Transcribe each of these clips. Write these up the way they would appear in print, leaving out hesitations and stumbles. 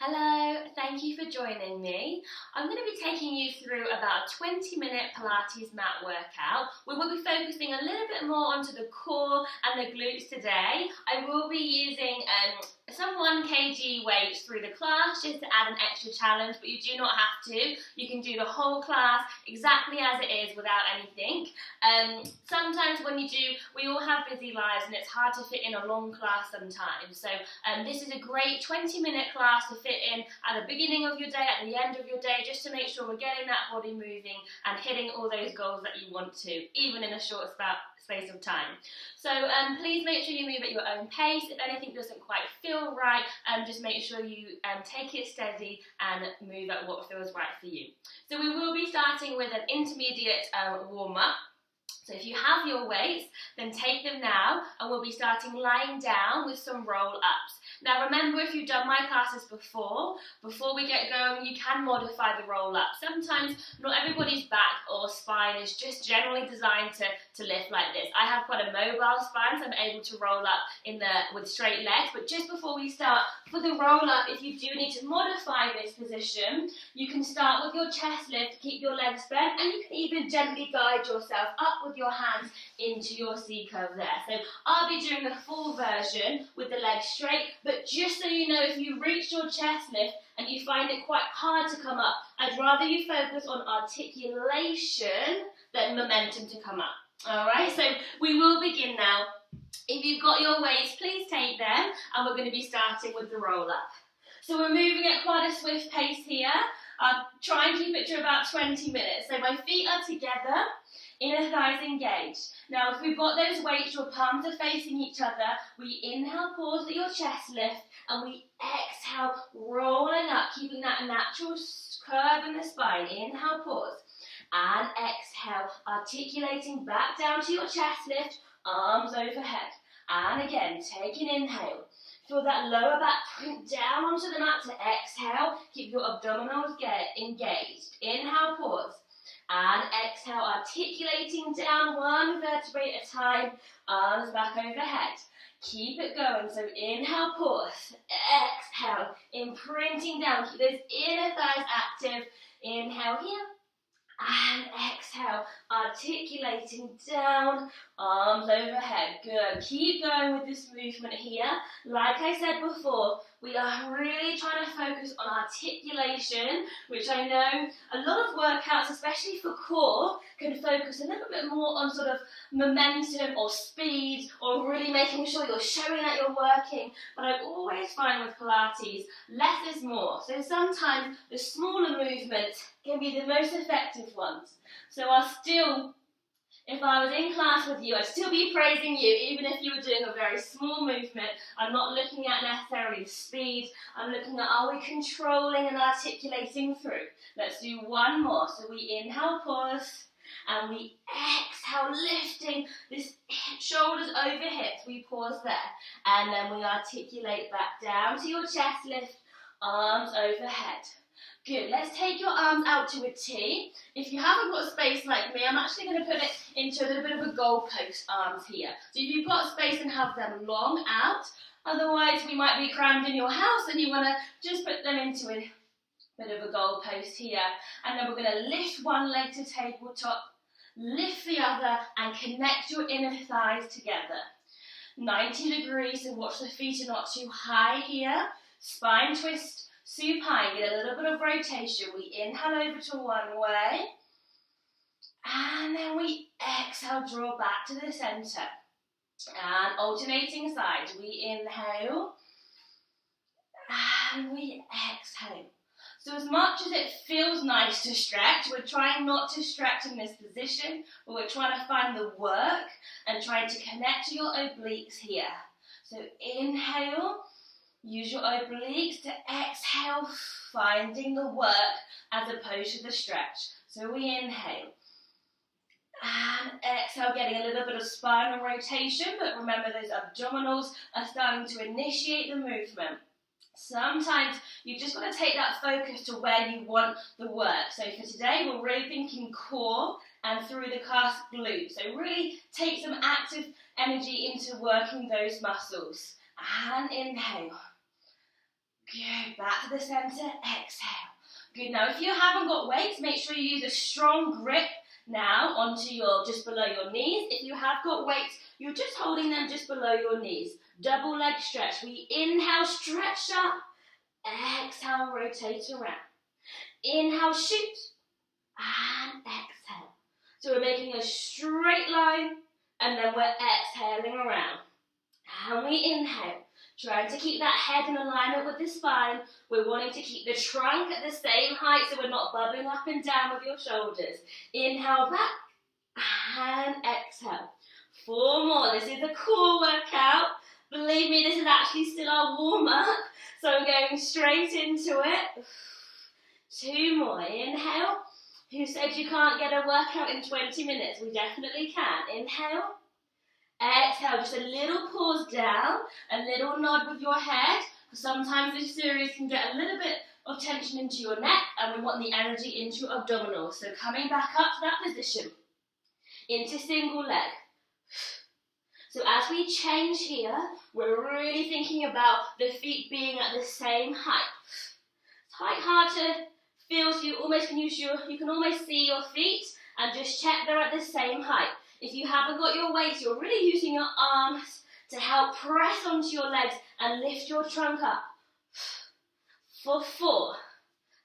Hello, thank you for joining me. I'm going to be taking you through about a 20-minute Pilates mat workout. We will be focusing a little bit more onto the core and the glutes today. I will be using some 1 kg weights through the class just to add an extra challenge, but you do not have to. You can do the whole class exactly as it is without anything. Sometimes when you do, we all have busy lives and it's hard to fit in a long class sometimes. So this is a great 20-minute class to fit in at the beginning of your day, at the end of your day, just to make sure we're getting that body moving and hitting all those goals that you want to, even in a short space of time. So please make sure you move at your own pace. If anything doesn't quite feel right, just make sure you take it steady and move at what feels right for you. So we will be starting with an intermediate warm-up. So if you have your weights, then take them now, and we'll be starting lying down with some roll-ups. Now remember, if you've done my classes before we get going, you can modify the roll-up. Sometimes not everybody's back or spine is just generally designed to lift like this. I have quite a mobile spine, so I'm able to roll up with straight legs. But just before we start, for the roll-up, if you do need to modify this position, you can start with your chest lift, keep your legs bent, and you can even gently guide yourself up with your hands into your C-curve there. So I'll be doing the full version with the legs straight, but just so you know, if you reach your chest lift and you find it quite hard to come up, I'd rather you focus on articulation than momentum to come up. Alright, so we will begin now. If you've got your weights, please take them, and we're going to be starting with the roll-up. So we're moving at quite a swift pace here. Try and keep it to about 20 minutes. So my feet are together, inner thighs engaged. Now if we've got those weights, your palms are facing each other, we inhale, pause at your chest lift, and we exhale, rolling up, keeping that natural curve in the spine. Inhale, pause, and exhale, articulating back down to your chest lift, arms overhead. And again, take an inhale. Feel that lower back print down onto the mat to exhale. Keep your abdominals engaged. Inhale, pause. And exhale, articulating down one vertebrae at a time, arms back overhead. Keep it going. So inhale, pause. Exhale, imprinting down. Keep those inner thighs active. Inhale here. And exhale, articulating down, arms overhead. Good. Keep going with this movement here. Like I said before, we are really trying to focus on articulation, which I know a lot of workouts, especially for core, can focus a little bit more on sort of momentum or speed, or really making sure you're showing that you're working. But I always find with Pilates, less is more. So sometimes the smaller movements can be the most effective ones. So if I was in class with you, I'd still be praising you, even if you were doing a very small movement. I'm not looking at necessarily speed. I'm looking at, are we controlling and articulating through? Let's do one more. So we inhale, pause, and we exhale, lifting this shoulders over hips. We pause there, and then we articulate back down to your chest lift, arms overhead. Good. Let's take your arms out to a T. If you haven't got space like me, I'm actually going to put it into a little bit of a goalpost arms here. So if you've got space, and have them long out. Otherwise, we might be crammed in your house and you want to just put them into a bit of a goalpost here. And then we're going to lift one leg to tabletop, lift the other, and connect your inner thighs together. 90 degrees, so watch the feet are not too high here. Spine twist. Supine, get a little bit of rotation. We inhale over to one way, and then we exhale, draw back to the center. And alternating sides, we inhale, and we exhale. So as much as it feels nice to stretch, we're trying not to stretch in this position, but we're trying to find the work and trying to connect to your obliques here. So inhale. Use your obliques to exhale, finding the work as opposed to the stretch. So we inhale. And exhale, getting a little bit of spinal rotation, but remember those abdominals are starting to initiate the movement. Sometimes you just got to take that focus to where you want the work. So for today, we're really thinking core and through the calf glutes. So really take some active energy into working those muscles. And inhale. Good, back to the centre, exhale. Good, now if you haven't got weights, make sure you use a strong grip now onto just below your knees. If you have got weights, you're just holding them just below your knees. Double leg stretch. We inhale, stretch up. Exhale, rotate around. Inhale, shoot. And exhale. So we're making a straight line, and then we're exhaling around. And we inhale. Trying to keep that head in alignment with the spine. We're wanting to keep the trunk at the same height so we're not bubbling up and down with your shoulders. Inhale back and exhale. 4 more. This is a core workout. Believe me, this is actually still our warm-up. So I'm going straight into it. 2 more. Inhale. Who said you can't get a workout in 20 minutes? We definitely can. Inhale. Exhale, just a little pause down, a little nod with your head. Sometimes this series can get a little bit of tension into your neck, and we want the energy into your abdominals. So coming back up to that position, into single leg. So as we change here, we're really thinking about the feet being at the same height. It's quite hard to feel, so you can almost see your feet and just check they're at the same height. If you haven't got your weights, you're really using your arms to help press onto your legs and lift your trunk up. For 4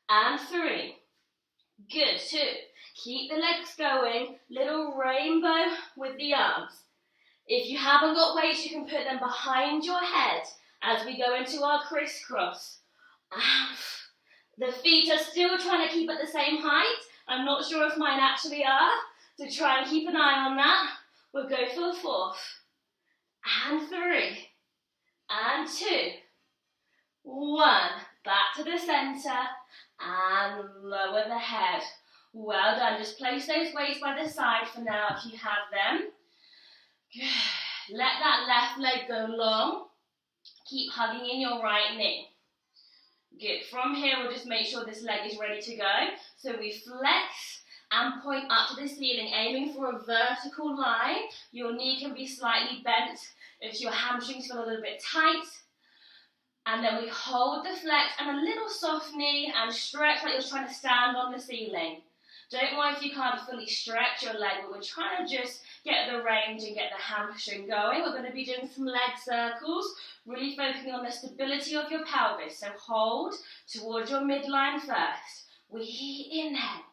and 3. Good, 2. Keep the legs going. Little rainbow with the arms. If you haven't got weights, you can put them behind your head as we go into our crisscross. The feet are still trying to keep at the same height. I'm not sure if mine actually are. So try and keep an eye on that. We'll go for 4 and 3 and 2. 1. Back to the centre and lower the head. Well done. Just place those weights by the side for now if you have them. Good. Let that left leg go long. Keep hugging in your right knee. Good. From here, we'll just make sure this leg is ready to go. So we flex and point up to the ceiling, aiming for a vertical line. Your knee can be slightly bent if your hamstrings feel a little bit tight. And then we hold the flex and a little soft knee and stretch like you're trying to stand on the ceiling. Don't worry if you can't fully stretch your leg, but we're trying to just get the range and get the hamstring going. We're going to be doing some leg circles, really focusing on the stability of your pelvis. So hold towards your midline first. We inhale.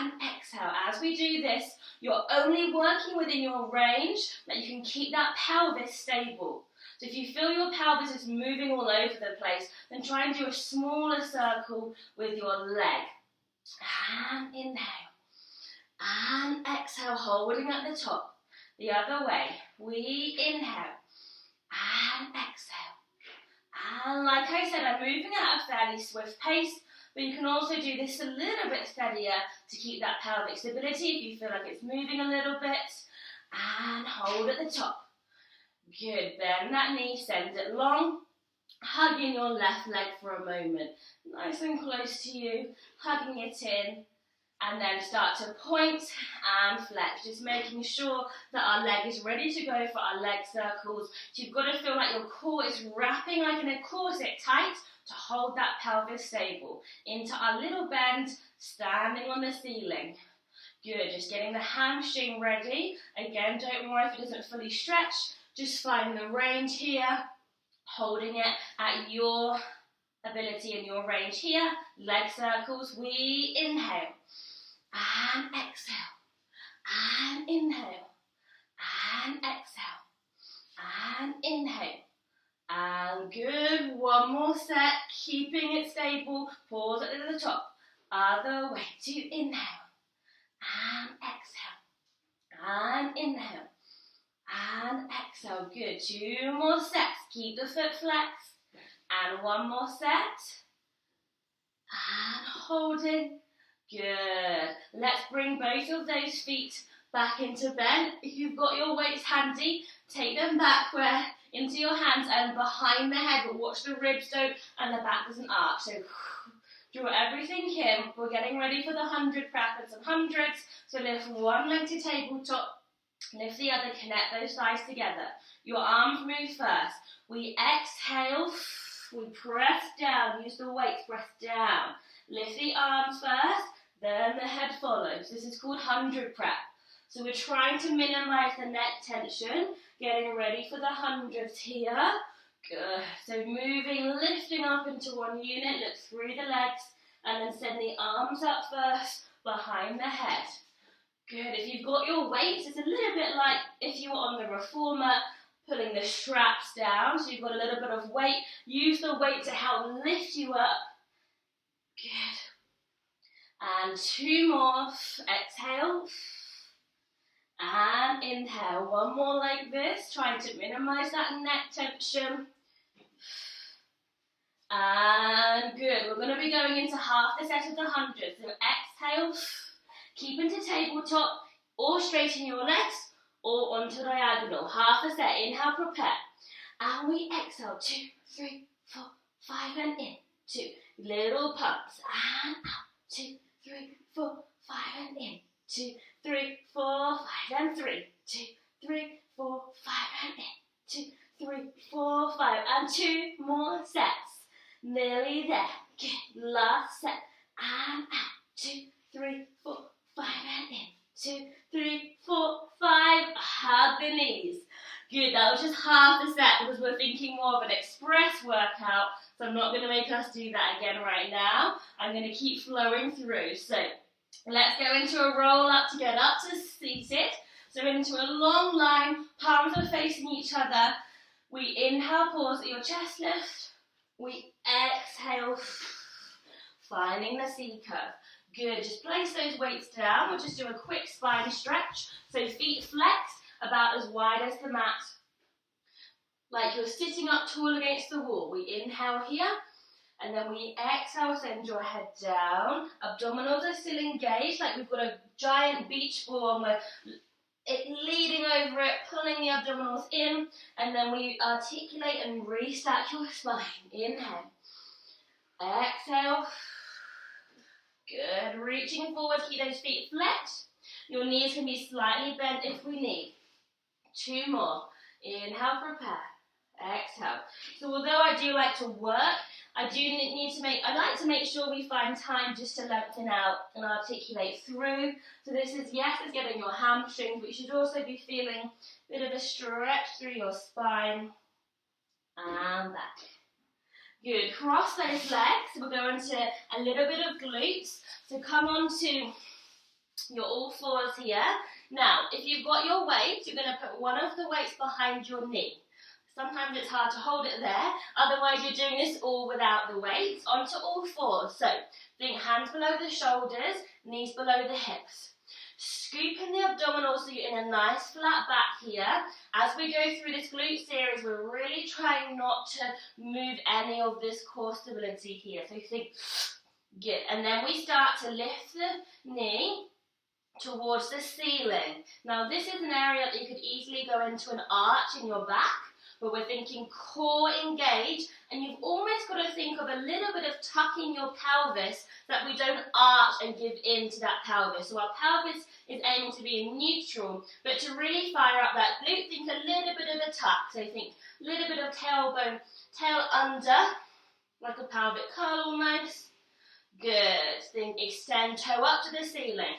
And exhale. As we do this, you're only working within your range, but you can keep that pelvis stable. So if you feel your pelvis is moving all over the place, then try and do a smaller circle with your leg. And inhale. And exhale, holding at the top. The other way. We inhale. And exhale. And like I said, I'm moving at a fairly swift pace. But you can also do this a little bit steadier to keep that pelvic stability if you feel like it's moving a little bit. And hold at the top. Good, bend that knee, send it long. Hugging your left leg for a moment. Nice and close to you, hugging it in. And then start to point and flex. Just making sure that our leg is ready to go for our leg circles. So you've got to feel like your core is wrapping like in a corset tight to hold that pelvis stable. Into our little bend, standing on the ceiling. Good, just getting the hamstring ready. Again, don't worry if it doesn't fully stretch. Just find the range here. Holding it at your ability and your range here. Leg circles, we inhale. And exhale. And inhale. And exhale. And inhale. And good, 1 more set, keeping it stable. Pause at the top. Other way to inhale. And exhale. And inhale. And exhale. Good. 2 more sets. Keep the foot flexed. And 1 more set. And holding. Good. Let's bring both of those feet back into bend. If you've got your weights handy, take them backward into your hands and behind the head, but watch the ribs don't and the back doesn't arch. So draw everything in. We're getting ready for the 100 prep and some hundreds. So lift one leg to tabletop, lift the other, connect those thighs together. Your arms move first. We exhale We press down, use the weights, press down. Lift the arms first, then the head follows. This is called 100 prep. So we're trying to minimize the neck tension, getting ready for the hundreds here. Good. So moving, lifting up into one unit, look through the legs, and then send the arms up first, behind the head. Good. If you've got your weights, it's a little bit like if you were on the reformer, pulling the straps down, so you've got a little bit of weight. Use the weight to help lift you up. Good. And 2 more. Exhale. And inhale. 1 more like this, trying to minimize that neck tension. And good. We're going to be going into half the set of the 100. So exhale. Keep into tabletop, or straighten your legs, or onto diagonal. Half a set. Inhale, prepare. And we exhale. 2, 3, 4, 5, and in. 2. Little pumps. And out. 2, 3, 4, 5, and in. 2, 3, 4, 5, and 3. 2, 3, 4, 5, and in. 2, 3, 4, 5, and 2 more sets. Nearly there. Good. Last set. And out. 2, 3, 4, 5, and in. 2, 3, 4, 5. Hug the knees. Good. That was just half the set because we're thinking more of an express workout. So I'm not going to make us do that again right now. I'm going to keep flowing through. So let's go into a roll up to get up to seated. So into a long line, palms are facing each other. We inhale, pause at your chest lift. We exhale, finding the C curve. Good, just place those weights down. We'll just do a quick spine stretch. So feet flexed about as wide as the mat. Like you're sitting up tall against the wall. We inhale here. And then we exhale, send your head down. Abdominals are still engaged, like we've got a giant beach ball and we're leading over it, pulling the abdominals in. And then we articulate and restack your spine. Inhale. Exhale. Good. Reaching forward, keep those feet flexed. Your knees can be slightly bent if we need. 2 more. Inhale, prepare. Exhale. So although I do like to work, I like to make sure we find time just to lengthen out and articulate through. So this is, yes, it's getting your hamstrings, but you should also be feeling a bit of a stretch through your spine. And back. Good. Cross those legs. We'll go into a little bit of glutes. So come on to your all fours here. Now, if you've got your weights, you're going to put one of the weights behind your knee. Sometimes it's hard to hold it there, otherwise you're doing this all without the weights, onto all fours. So think hands below the shoulders, knees below the hips. Scooping the abdominals so you're in a nice flat back here. As we go through this glute series, we're really trying not to move any of this core stability here. So think, good. And then we start to lift the knee towards the ceiling. Now this is an area that you could easily go into an arch in your back, but we're thinking core engage, and you've almost got to think of a little bit of tucking your pelvis so that we don't arch and give in to that pelvis. So our pelvis is aiming to be in neutral, but to really fire up that glute, think a little bit of a tuck. So think a little bit of tailbone, tail under, like a pelvic curl almost. Good. Think extend toe up to the ceiling.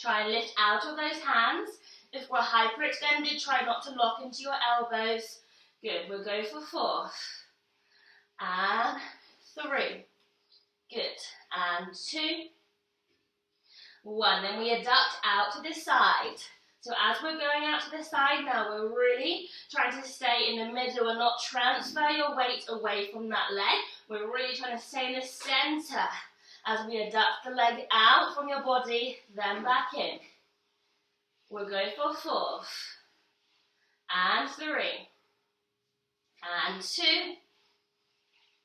Try and lift out of those hands. If we're hyperextended, try not to lock into your elbows. Good, we'll go for 4. And 3. Good, and 2. 1, then we adduct out to the side. So as we're going out to the side now, we're really trying to stay in the middle and not transfer your weight away from that leg. We're really trying to stay in the center as we adduct the leg out from your body, then back in. We'll go for 4. And 3. And 2.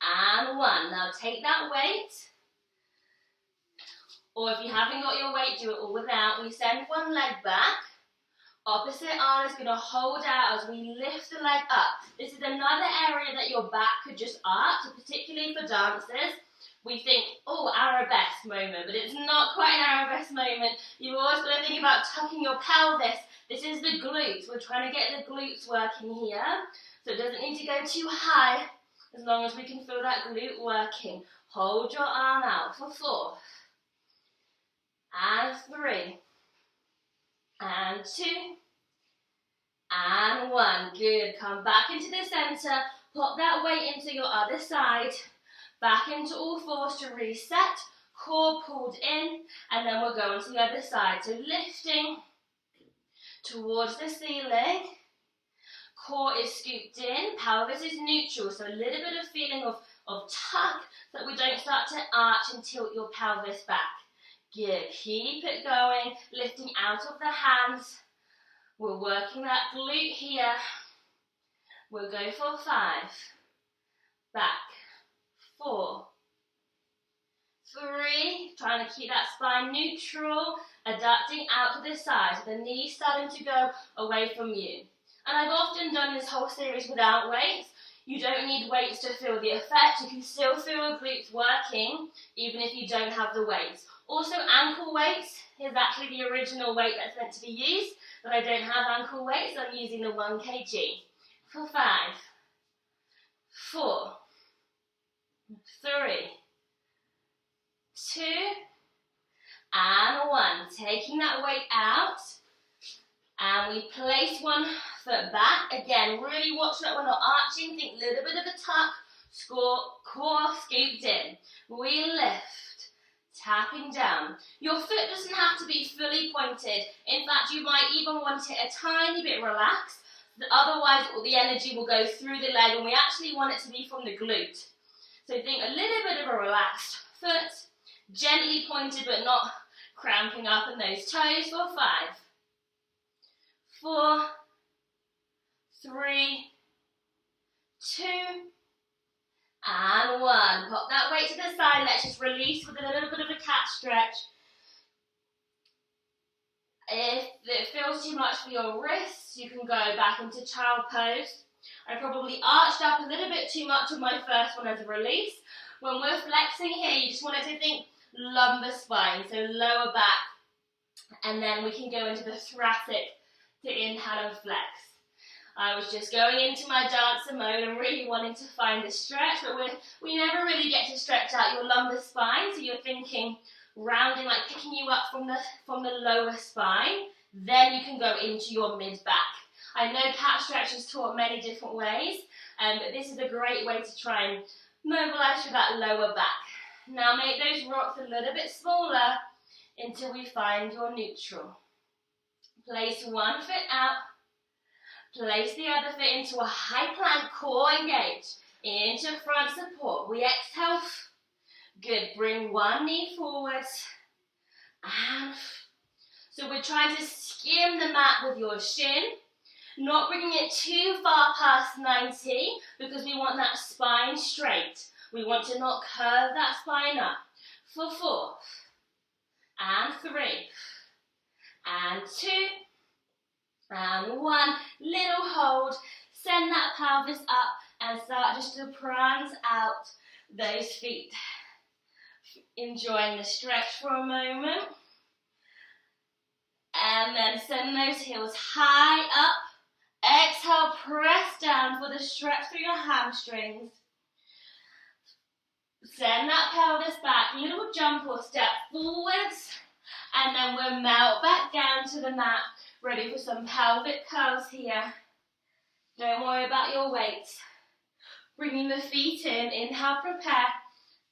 And 1. Now take that weight. Or if you haven't got your weight, do it all without. We send one leg back. Opposite arm is going to hold out as we lift the leg up. This is another area that your back could just arch, particularly for dancers. We think, oh, arabesque moment, but it's not quite an arabesque moment. You've always got to think about tucking your pelvis. This is the glutes. We're trying to get the glutes working here. So it doesn't need to go too high. as long as we can feel that glute working. Hold your arm out for 4, and 3, and 2, and 1. Good. Come back into the center. Pop that weight into your other side. Back into all fours to reset. Core pulled in, and then we'll go on to the other side. So lifting towards the ceiling. Core is scooped in, pelvis is neutral, so a little bit of feeling of tuck so that we don't start to arch and tilt your pelvis back. Good. Keep it going, lifting out of the hands. We're working that glute here. We'll go for 5. Back. 4. 3. Trying to keep that spine neutral, adducting out to the side. So the knees starting to go away from you. And I've often done this whole series without weights. You don't need weights to feel the effect. You can still feel your glutes working, even if you don't have the weights. Also, ankle weights is actually the original weight that's meant to be used, but I don't have ankle weights, so I'm using the 1 kg. For 5, 4, 3, 2, and 1. Taking that weight out, and we place 1 foot back. Again, really watch that we're not arching. Think a little bit of a tuck. Core scooped in. We lift, tapping down. Your foot doesn't have to be fully pointed. In fact, you might even want it a tiny bit relaxed. Otherwise, the energy will go through the leg, and we actually want it to be from the glute. So think a little bit of a relaxed foot, gently pointed but not cramping up in those toes. For 5, 4, 3, 2, and 1. Pop that weight to the side. Let's just release with a little bit of a cat stretch. If it feels too much for your wrists, you can go back into child pose. I probably arched up a little bit too much on my first one as a release. When we're flexing here, you just wanted to think lumbar spine, so lower back. And then we can go into the thoracic to inhale and flex. I was just going into my dancer mode and really wanting to find a stretch, but we never really get to stretch out your lumbar spine, so you're thinking rounding, like picking you up from the lower spine, then you can go into your mid-back. I know cat stretch is taught many different ways, but this is a great way to try and mobilize for that lower back. Now make those rocks a little bit smaller until we find your neutral. Place 1 foot out. Place the other foot into a high plank, core engaged, into front support. We exhale. Good. Bring 1 knee forwards. And so we're trying to skim the mat with your shin, not bringing it too far past 90 because we want that spine straight. We want to not curve that spine up. For 4, and 3, and 2, and 1. Little hold. Send that pelvis up and start just to prance out those feet. Enjoying the stretch for a moment. And then send those heels high up. Exhale, press down for the stretch through your hamstrings. Send that pelvis back, little jump or step forwards, and then we'll melt back down to the mat, ready for some pelvic curls here. Don't worry about your weight. Bringing the feet in, inhale, prepare,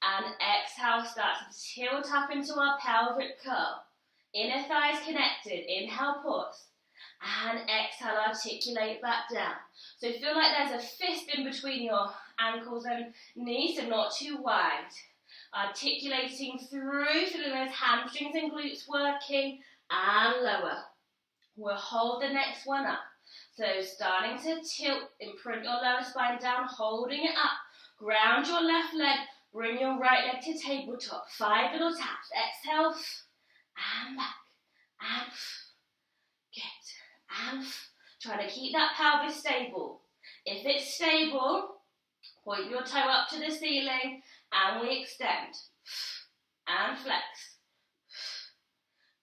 and exhale, start to tilt up into our pelvic curl. Inner thighs connected, inhale, pause, and exhale, articulate back down. So feel like there's a fist in between your ankles and knees, so not too wide. Articulating through, feeling those hamstrings and glutes working, and lower. We'll hold the next one up. So starting to tilt, imprint your lower spine down, holding it up. Ground your left leg, bring your right leg to tabletop. 5 little taps. Exhale, and back, and good, and try to keep that pelvis stable. If it's stable, point your toe up to the ceiling, and we extend, and flex.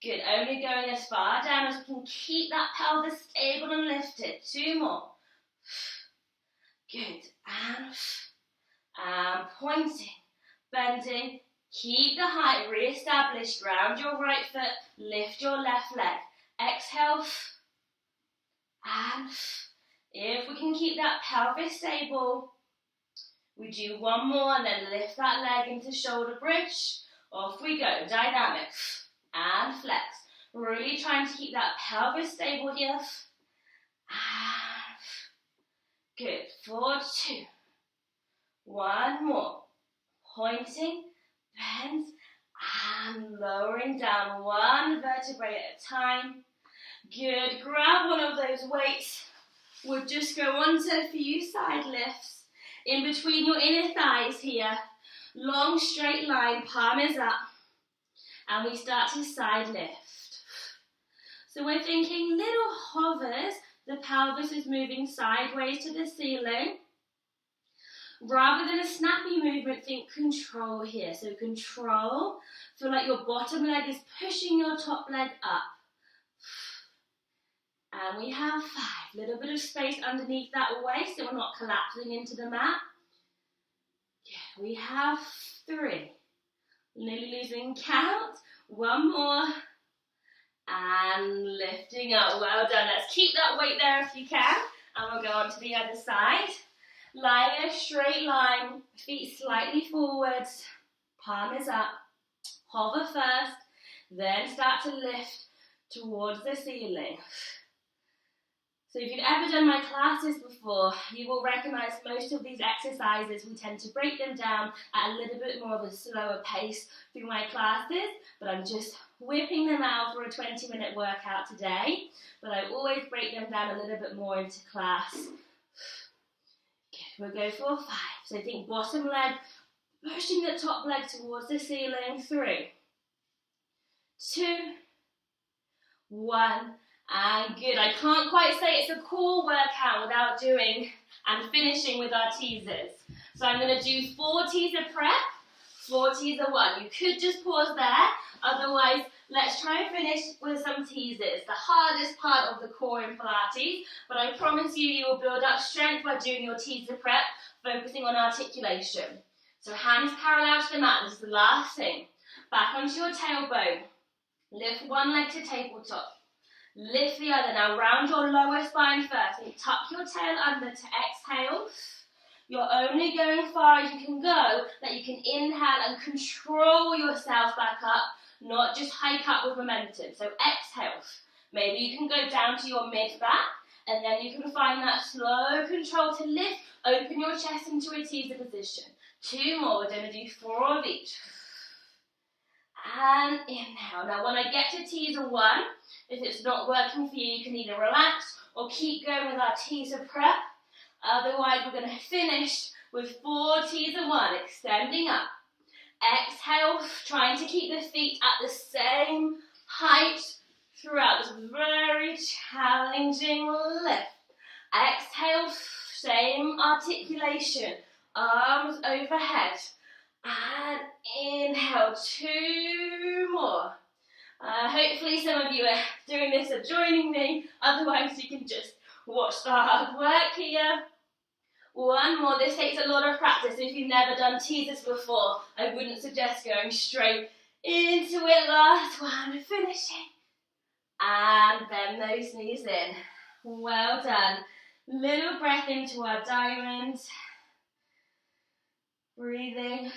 Good, only going as far down as we can keep that pelvis stable and lifted. 2 more. Good, and and pointing, bending. Keep the height re-established. Round your right foot, lift your left leg. Exhale, and if we can keep that pelvis stable, we do one more and then lift that leg into shoulder bridge. Off we go, dynamic, and flex. Really trying to keep that pelvis stable here. And good, 4, 2. One more. Pointing, bend, and lowering down one vertebrae at a time. Good, grab one of those weights. We'll just go on to a few side lifts. In between your inner thighs here. Long straight line, palm is up. And we start to side lift. So we're thinking little hovers. The pelvis is moving sideways to the ceiling. Rather than a snappy movement, think control here. So control, feel like your bottom leg is pushing your top leg up. And we have 5. Little bit of space underneath that waist so we're not collapsing into the mat. Yeah, we have 3. Nearly losing count. One more. And lifting up. Well done. Let's keep that weight there if you can. And we'll go on to the other side. Lying in a straight line, feet slightly forwards, palm is up, hover first, then start to lift towards the ceiling. So if you've ever done my classes before, you will recognise most of these exercises, we tend to break them down at a little bit more of a slower pace through my classes, but I'm just whipping them out for a 20-minute workout today, but I always break them down a little bit more into class. We'll go for 5. So think bottom leg, pushing the top leg towards the ceiling. 3, 2, 1, and good. I can't quite say it's a core workout without doing and finishing with our teasers. So I'm going to do 4 teaser prep, 4 teaser 1. You could just pause there, otherwise let's try and finish with some teasers. The hardest part of the core in Pilates, but I promise you, you will build up strength by doing your teaser prep, focusing on articulation. So hands parallel to the mat, this is the last thing. Back onto your tailbone. Lift one leg to tabletop. Lift the other. Now round your lower spine first and tuck your tail under to exhale. You're only going far as you can go, that you can inhale and control yourself back up, not just hike up with momentum. So exhale. Maybe you can go down to your mid-back, and then you can find that slow control to lift. Open your chest into a teaser position. 2 more. We're going to do 4 of each. And inhale. Now when I get to teaser 1, if it's not working for you, you can either relax or keep going with our teaser prep. Otherwise, we're going to finish with 4 teaser 1, extending up. Exhale, trying to keep the feet at the same height throughout this very challenging lift. Exhale, same articulation, arms overhead. And inhale, 2 more. Hopefully some of you are doing this or joining me, otherwise you can just watch the hard work here. 1 more. This takes a lot of practice. If you've never done teasers before, I wouldn't suggest going straight into it. Last one, finishing. And bend those knees in. Well done. Little breath into our diamond. Breathing.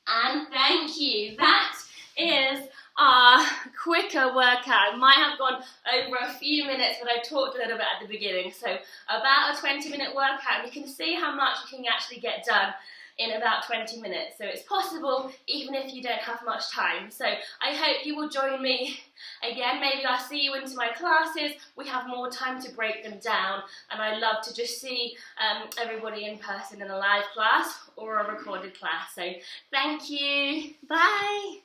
And thank you. That is our quicker workout. It might have gone over a few minutes, but I talked a little bit at the beginning. So about a 20-minute workout. You can see how much you can actually get done in about 20 minutes. So it's possible even if you don't have much time. So I hope you will join me again. Maybe I'll see you into my classes. We have more time to break them down, and I love to just see everybody in person in a live class or a recorded class. So thank you. Bye.